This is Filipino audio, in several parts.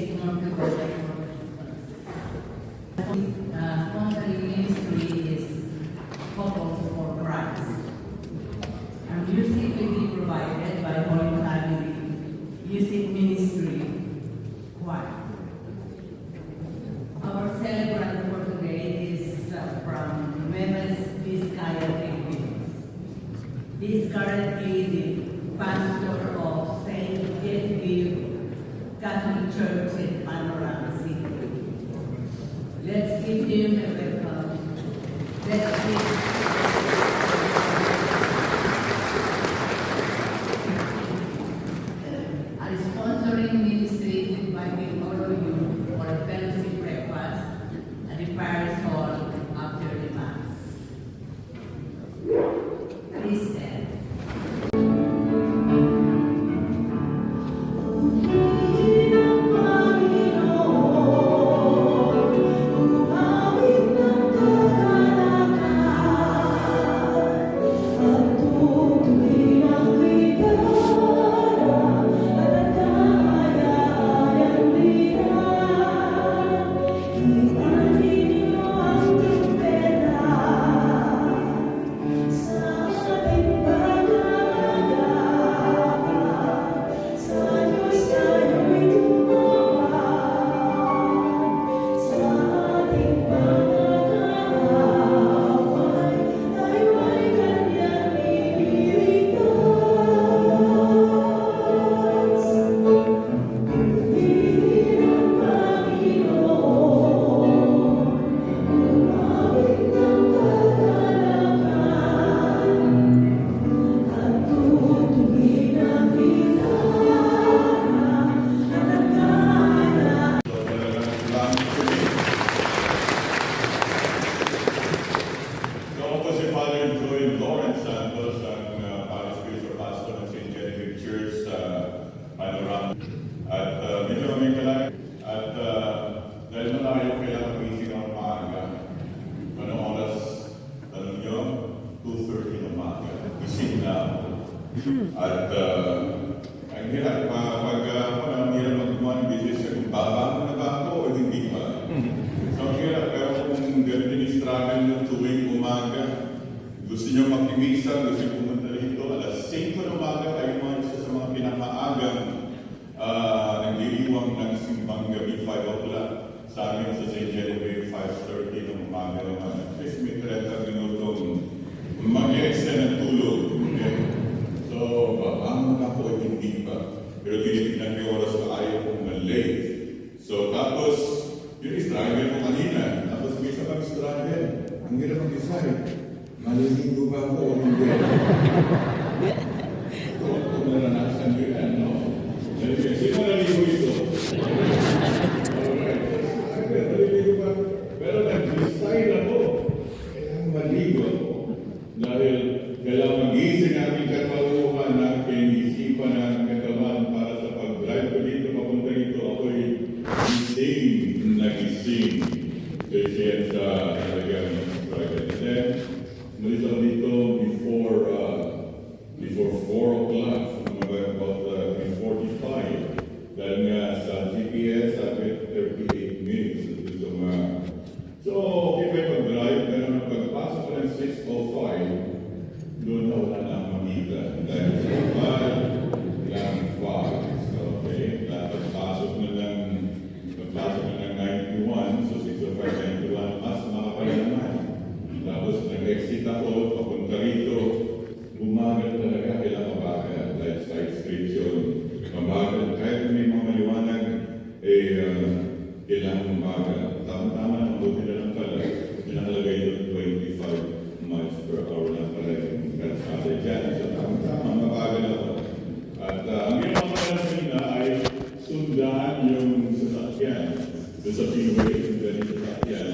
basic motivation sponsoring ministry is Couples for Christ. And music will be provided by Holy Family Music Ministry Choir. Our celebrant for today is from Nuevas Vizcaya, Philippines. He is currently the pastor of St. Genevieve Catholic Church in Panorama City. Let's give him a welcome. Let's give our sponsoring ministry is inviting all of you for a fellowship breakfast at the parish hall after the Mass. Please stand. Dahil malayo kailangan magising ng umaga. Anong oras? Tanong nyo? 2:30 ng umaga. Gising na ako. At ang hirap ang hirap magkuhan ng business kung babangon na ba ako o hindi pa. So ang hirap, pero kung ganito yung struggle nyo tuwing umaga, gusto nyo makimisa, gusto nyo pumunta rito, alas 5 ng umaga, tayo mga isa sa mga pinakaagang nagdiriwang ng simbang gabi, 5 o'clock. Sa amin sa St. Genevieve, 5:30 ng umaga naman. At least may 30 minutong mag-extend ng tulog. Okay? So, babangon ako, hindi pa. Pero tinitignan ko yung oras na ayaw kong late. So, tapos, yun struggle ko kanina. Tapos, may isa pang struggle. Ang hirap mag-decide. Maliligo ba ako o hindi? Kung naranasan ko yan, no? Sino naligo ito? Pero nag-decide ako. Kailangan maligo ako. Dahil kailangan mag-isip natin kapaluhan natin, isipan natin katawan para sa pag-drive ko dito, papunta dito, ako'y gising na gising. Kasi yan sa talagang struggle. And then, malis ako dito before 4 o'clock, about 3:45. Dahil nga sa GPS, sabi 38 minutes. So, okay ba yung pag-drive? Pero nung pagpasok ko ng 6:05, doon na wala na ang mamita. Dahil sa kapal, lang fog. So, okay. Pagpasok na ng 91, so 6:05, 91, mas makapal naman. Tapos nag-exit ako, papunta rito, bumagal talaga, kailangan mabagal. Dahil side street yun. Mabagal, kahit may mga maliwanag, kailangan mabagal. Tama-tama, ang buti na lang pala, pinakalagay doon 25 miles per hour na pala yung kalsada dyan. So, tama-tama, mabagal ako. At ang ginawa ko lang kanina ay sundan yung sasakyan. Doon sa freeway, sundan yung sasakyan.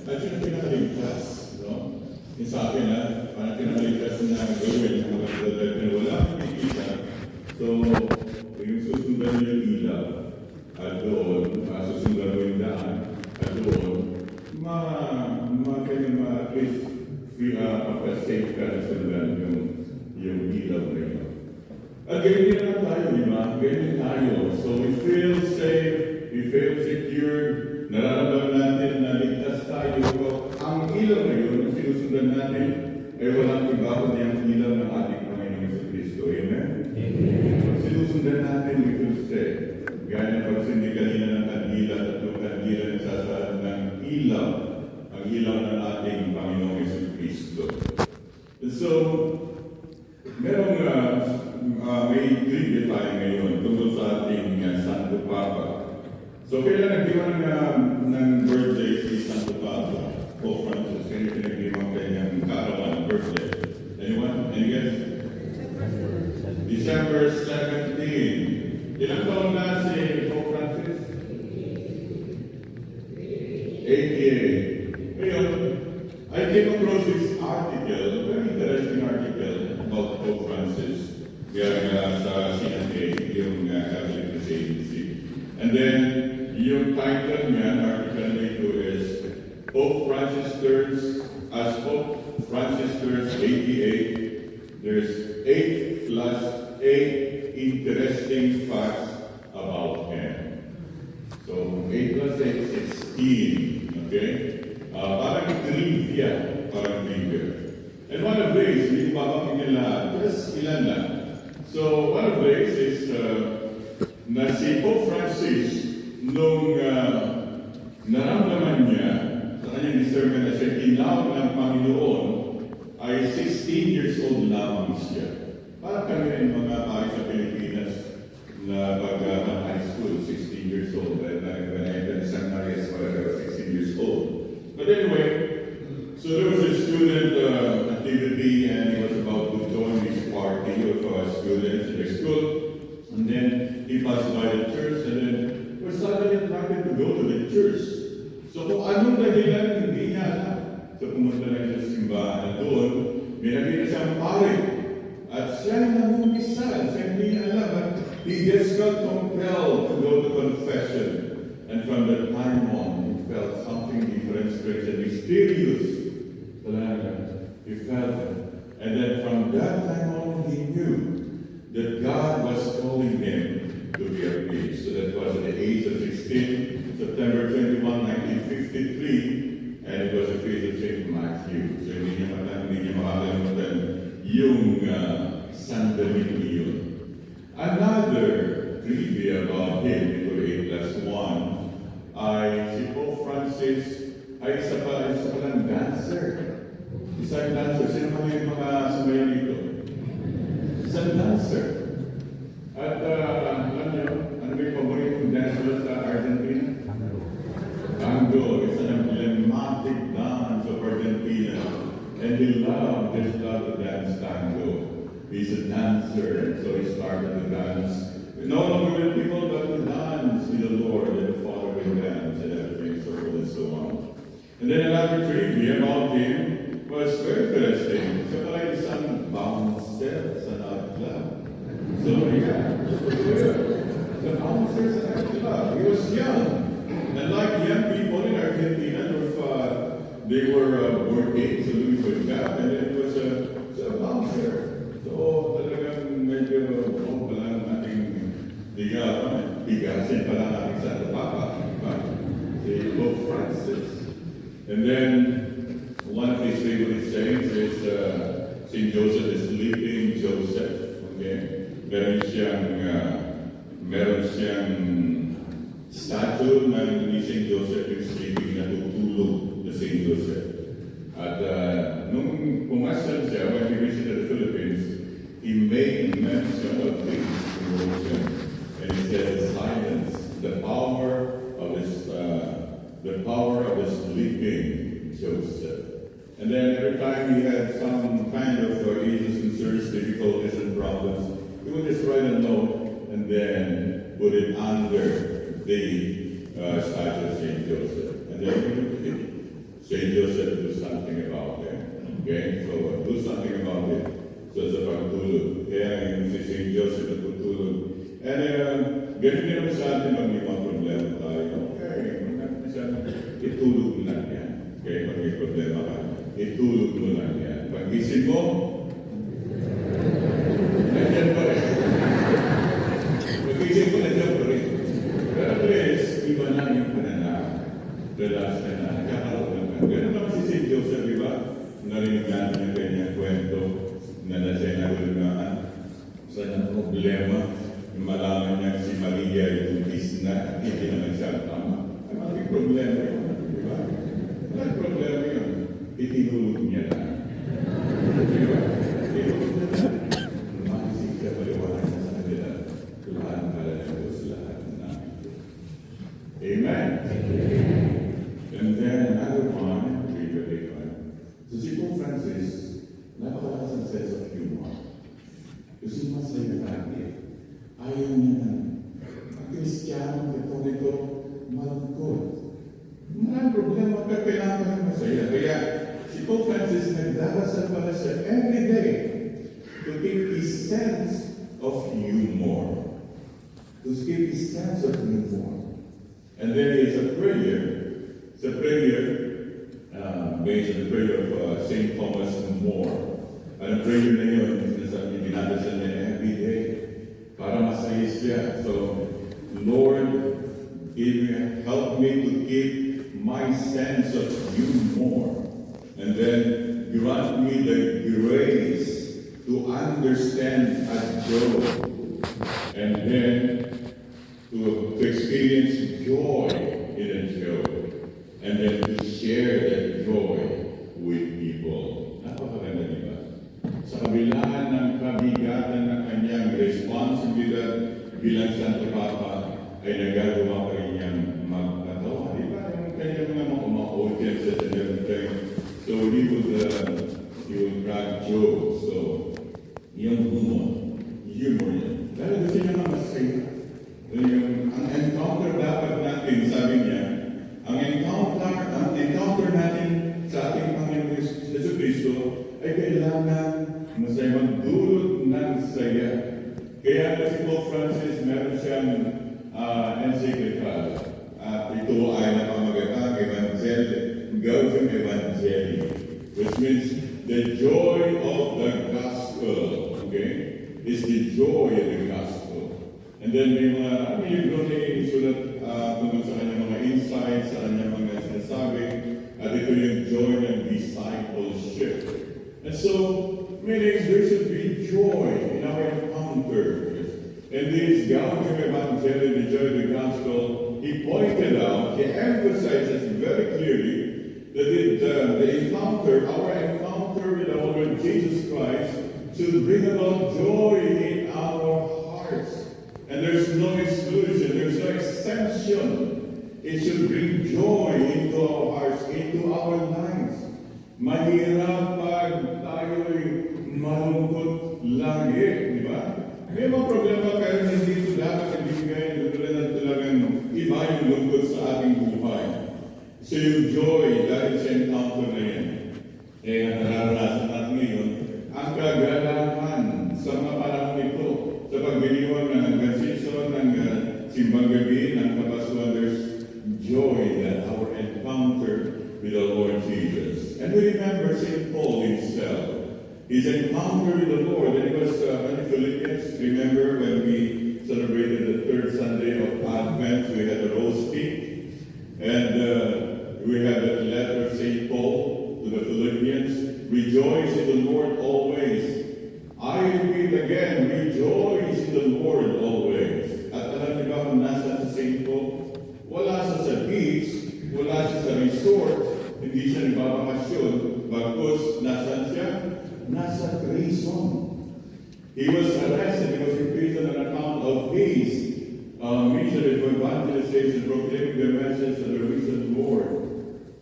At yun ang pinakaligtas, no? Yung sa akin, parang pinakaligtas na gawin ng mga kadadal na wala akong nakikita. So, yung susundan yung ilaw. At doon, susundan mo yung daan. At doon, at least safe ka na sundan yung ilaw na yun. At ganyan lang tayo, di ba? Ganyan tayo. So we feel safe, we feel natin ay walang iba kundi ang ilaw ng ating Panginoong Jesucristo. Amen? Sinusundan natin, we could say, gaya ng pagsindi kanina ng kandila, tatlong kandila na sasaad ng ilaw, ang ilaw ng ating Panginoong Jesucristo. And so, merong may trivia tayo ngayon tungkol sa ating Santo Papa. So, kailan nagdiwan ng birthday si Santo Papa, Pope Francis? Kaya pinagdiwan kanyang kaarawan, birthday. Anyone? Any guess? December 17. Ilang taon na si Pope Francis? 88. Ngayon, I came across this article, very interesting article about Pope Francis. Kaya sa CNA, yung Catholic News Agency. And then, yung title niya, article na ito is Pope Francis turns 88. There's 8 plus 8 interesting facts about him. So, 8 plus 8, 16. Okay? Parang trivia. And one of these, hindi ko babangin nila, just ilan lang. So, one of these is na si Pope Francis, nung naramdaman niya sa kanyang discernment na siya tinawag ng Panginoon, ay 16 years old lamang siya. Para kami rin mga pari sa Pilipinas na high school, 16 years old. When I entered San Marias, I was 16 years old. But anyway, so there was a student activity and he was about to join this party of students in the school. And then he passed by the church and then was suddenly attracted to go to the church. So kung anong dahilan, hindi niya alam. So pumunta na siya sa simbahan na doon, may nakita siyang pare. At siya nangungisal, siya hindi niya alam. But he just felt compelled to go to confession. And from that time on, he felt something different, strange and mysterious. He felt it. And then from that time on, he knew that God was calling him to be a priest. So that was at the age of 16, September 21, 1953, and it was a feast of St. Matthew. So hindi niya makakalimutan yung sandaling iyon. Another trivia about him, ito 8 plus 1, ay si Pope Francis ay isa palang dancer. Isang dancer. Sino pa yung mga sumayaw dito? Isang dancer. At alam niyo, ano ba yung paboritong dancer sa Argentina? Tango. It's an emblematic dance of Argentina. And he just loved to dance tango. He's a dancer, and so he started to dance. No longer with people, but to dance with the Lord and the Father will dance and everything, so forth and so on. And then another trivia about him was very interesting. Siya pala isang bouncer sa nightclub. So yeah, the bouncer sa nightclub. He was young. And like young people in Argentina, they were working sa Louis Vuitton, and then it was a bouncer. So talagang medyo palang ating bigasin palang ating Santo Papa. Si Pope Francis. And then one of his favorite sayings is St. Joseph is sleeping Joseph. Okay? Meron siyang statue ng ni St. Joseph yung sleeping na tutulog na St. Joseph. At nung pumasal siya, when he visited the Philippines, he made mention of this devotion. And he said, silence, the power of the sleeping Joseph. And then every time he had some kind of issues, concerns, difficulties, and problems, he would just write a note and then put it under the statue of St. Joseph. And then St. Joseph do something about it. Okay? So do something about it. So sa pagtulog. Kaya yung si St. Joseph na pagtulog. And ganun din naman sa atin pag may mga problema tayo. Okay, itulog mo lang yan. Okay, pag may problema ka, itulog mo lang yan. Pag-isip mo, nandiyan pa rin. Pag-isip mo, nandiyan pa rin. Pero please, iba na yung pananaw. Relax ka na, nagkakaroon lang ka. Ganun naman si St. Joseph, di ba? narinig natin yung kanyang kwento na nasenarungaan sa problema. Malaman niya si Maria yung buntis na at hindi naman siya tama. Ay, malaking problema yun. Di ba? Malaking problema yun. Itinulog niya na. Di ba? Itinulog niya na. Lumakasig siya paliwanag na sa kanila. Tulaan pala ng Diyos lahat namin. Amen? And then another one, very one. So si Pope Francis, napakalakas ang sense of humor. Kasi masaya lagi. Ayaw niya na ang Kristiyano, Katoliko, malungkot. Maraming problema ka kailangan ng masaya. Kaya si Pope Francis nagdarasal pala siya every day to keep his sense of humor. To keep his sense of humor. And then he has a prayer. It's a prayer based on the prayer of St. Thomas More. Ang prayer na yun, dinadasal niya every day. Para masaya siya. So, Lord, help me to keep my sense of you more. And then, grant me the grace to understand as joy. And then, to experience joy in a joy. And then to share that joy with people. Napakaganda, di ba? Sa kabilaan ng kabigatan ng kanyang responsibilidad bilang Santo Papa, ay nagagawa pa rin niyang magkatawa. Di ba? Yung kanyang mga audiences and everything. So he would crack jokes. So, yung humor niya. Dahil gusto niya na masaya. Ang encounter dapat natin, sabi niya, ang encounter natin sa ating Panginoon Yesu Cristo ay kailangan masaya, magdulot ng saya. Kaya si Pope Francis, meron siyang encyclical. Ito ay napamagatang Gaudium Evangelii, which means the joy of the gospel. Okay? Is the joy of the gospel. And then may mga libro ni isulat tungkol sa kanyang mga insights, sa kanyang mga sinasabi, at ito yung joy ng discipleship. And so, meaning there should be joy in our encounters. In this Gaudium Evangelii, the joy of the gospel, he pointed out, he emphasizes very clearly that the encounter, our encounter with our Lord Jesus Christ, should bring about joy in our hearts. And there's no exclusion, there's no exemption. It should bring joy into our hearts, into our lives. Mahirap pag tayo'y malungkot lagi, di ba? May mga problema pero hindi ito dapat ibigay na talagang iba yung lungkot sa ating buhay. So yung joy dahil sa encounter na yan, nararanasan natin ngayon, ang kagalakan sa mga panahon ito, sa pagdiriwang ng hanggang season ng simbang gabi ng Kapaskuhan, there's joy that our encounter with the Lord Jesus. And we remember St. Paul himself, his encounter with the Lord, and it was in Philippians. Remember when we celebrated the third Sunday of Advent, we had the Rose Peak, and we had the letter of St. Paul to the Philippians, rejoice in the Lord always. I repeat again, rejoice in the Lord always. At alam niyo ba kung nasa sa St. Paul? Wala siya sa beach, wala siya sa resort, hindi siya nagbabakasyon, bagkus nasan siya? Nasa prison. He was arrested, he was in prison on account of his mission of evangelization, proclaiming the message of the risen Lord.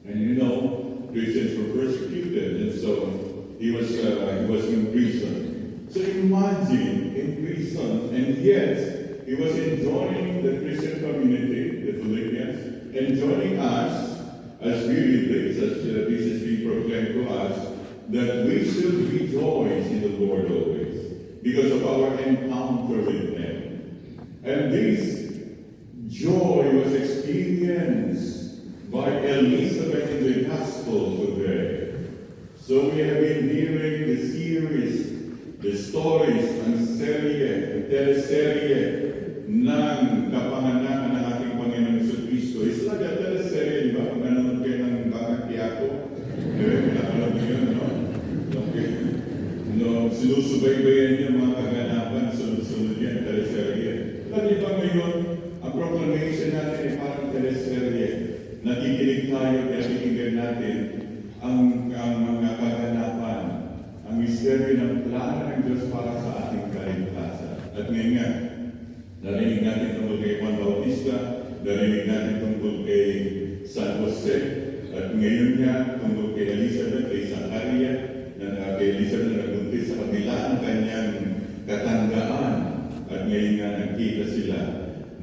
And you know, Christians were persecuted, and so he was in prison. So imagine in prison, and yet he was enjoying the Christian community, the Philippians, enjoying us as we read this, as this is being proclaimed to us, that we should rejoice in the Lord always because of our encounter with Him. And this joy was experienced by Elizabeth in the Gospel today. So we have been hearing the series, the stories, ang teleserye ng kapanganakan ng ating Panginoon Jesucristo. It's like a teleserye, di ba? Kung nanonood kayo ng Bakang Tiyago, pinapanood nyo yun, no? nakikinig tayo at nakikinggan natin ang mga kaganapan, ang misteryo ng plano ng Diyos para sa ating kaligtasan. At ngayon nga, narinig natin tungkol kay Juan Bautista, narinig natin tungkol kay San Jose, at ngayon nga tungkol kay Elizabeth, kay Zacharia, na kay Elizabeth na nagbuntis sa kabila ng kanyang katandaan. At ngayon nga nakita sila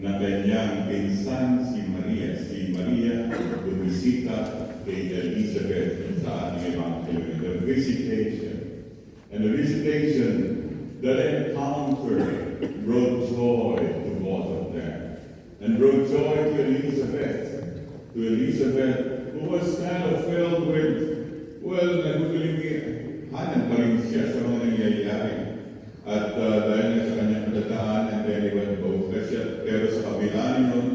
na kanyang pinsan si Maria. Si Maria bumisita kay Elizabeth sa ating Evangelyo. The visitation. And the visitation, that encounter brought joy to both of them. And brought joy to Elizabeth. To Elizabeth, who was kind of filled with, well, nagugulinghanan pa rin siya sa mga nangyayari. At dahil nga sa kanyang pagkataan, and then he went both siya, pero sa kabila nun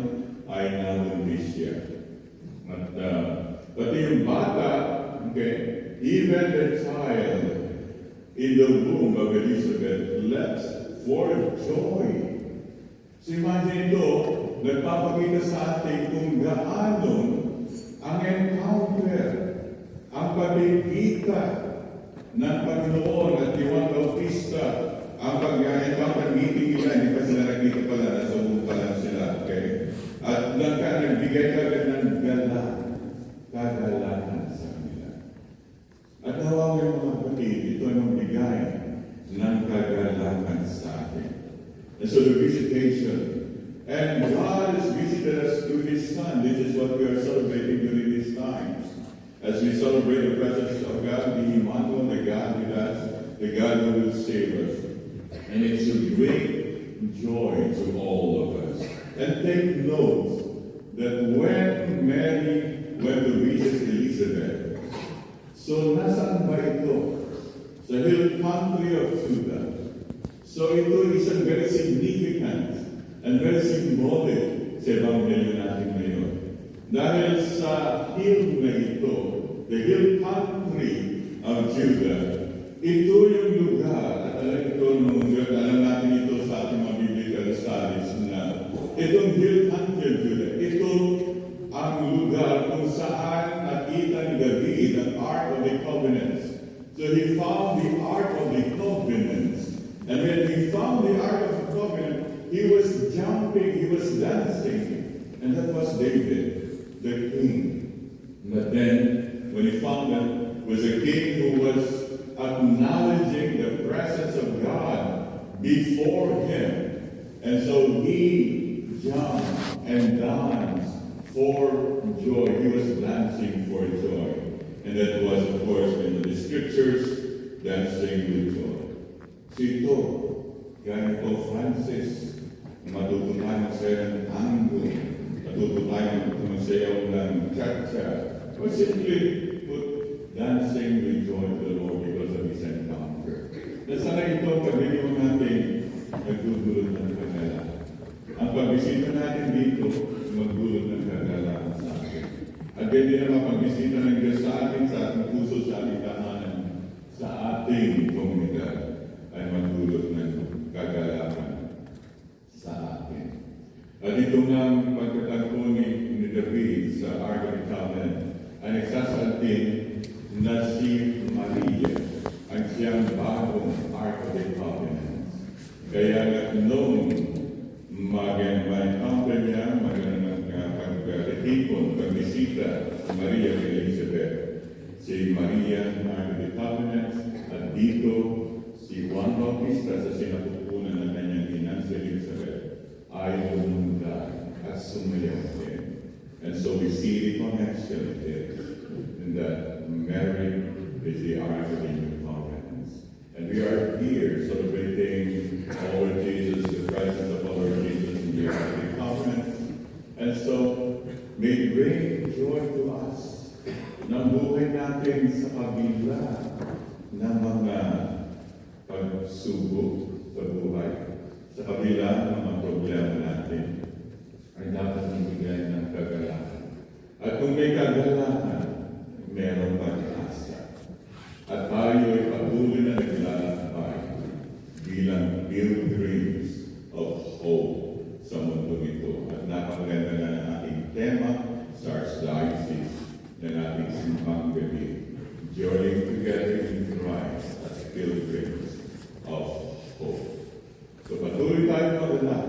ay nabuntis siya. At pati yung bata, okay, even the child in the womb of Elizabeth leapt for joy. So imagine ito, nagpapakita sa atin kung gaano ang encounter, ang pagkikita ng Panginoon at ni Juan Bautista, ang pag-encounter meeting nila, hindi pa sila nakita pala, nasa buong pa lang sila, okay? At nagbigay kagad ng kagalakan sa kanila. At nawawa yung mga kapatid, ito ay magbigay ng kagalakan sa atin. And so the visitation, and God has visited us through His Son. This is what we are celebrating during these times. As we celebrate the presence of God, the Emmanuel, the God with us, the God who will save us. And it should bring joy to all of us. And take note that when Mary went to visit Elizabeth, so nasaan ba ito? Sa hill country of Judah. So ito isang very significant and very symbolic sa Evangelyo natin ngayon. Dahil sa hill na ito, the hill country of Judah, ito yung lugar, at alam natin ito sa ating mga biblical studies na itong hill country of Judah, ito ang lugar kung saan nakita ni David ang Ark of the Covenants. So he found the Ark of the Covenants. And when he found the Ark of the Covenant, he was jumping, he was dancing. And that was David, the king. But then, when he found that was a king who was acknowledging the presence of God before him. And so he jumped and danced for joy. He was dancing for joy. And that was, of course, in the scriptures, dancing with joy. So ito, ganito Francis, matuto tayo magsayaw ng tango, matuto tayo magsayaw ng cha-cha, or simply put dancing with joy to the Lord because of His encounter. Nasana ito, pag-review natin, nagdudulot ng kagalakan. Ang pagbisita natin dito, magdulot ng kagalakan sa atin. At hindi naman pagbisita ng Diyos sa atin, sa ating puso, sa ating tahanan, sa ating komunidad, ay magdulot ng kagalakan sa atin. At ito nga ang pagkatagpo ni David sa Ark of the Covenant ay nagsasaltin na si Maria ang siyang bagong Ark of the Covenant. Kaya noong mag-encounter niya, pag-retipon, pag-bisita si Maria kay Elizabeth, si Maria ang Ark of the Covenant, at dito si Juan Bautista sa sinapupunan ng kanyang inang si Elizabeth ay lumundag at sumayaw din. And so we see the connection is in that Mary is the Ark of the New Covenant. And we are here celebrating our Lord Jesus, the presence of our Lord Jesus in the Ark of the Covenant. And so may it bring joy to us na buhay natin sa kabila ng mga pagsubok sa buhay, sa kabila ng mga problema natin, ay dapat magbigay ng kagalakan. At kung may kagalakan, meron pag-asa. At tayo ay patuloy na naglalakbay bilang pilgrims of hope sa mundo ito. At napakaganda na ng ating tema Archdiocese na nating simbang gabi, joining together in Christ as pilgrims of hope. So patuloy tayo mag-alala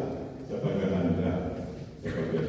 sa paghahanda sa pagdating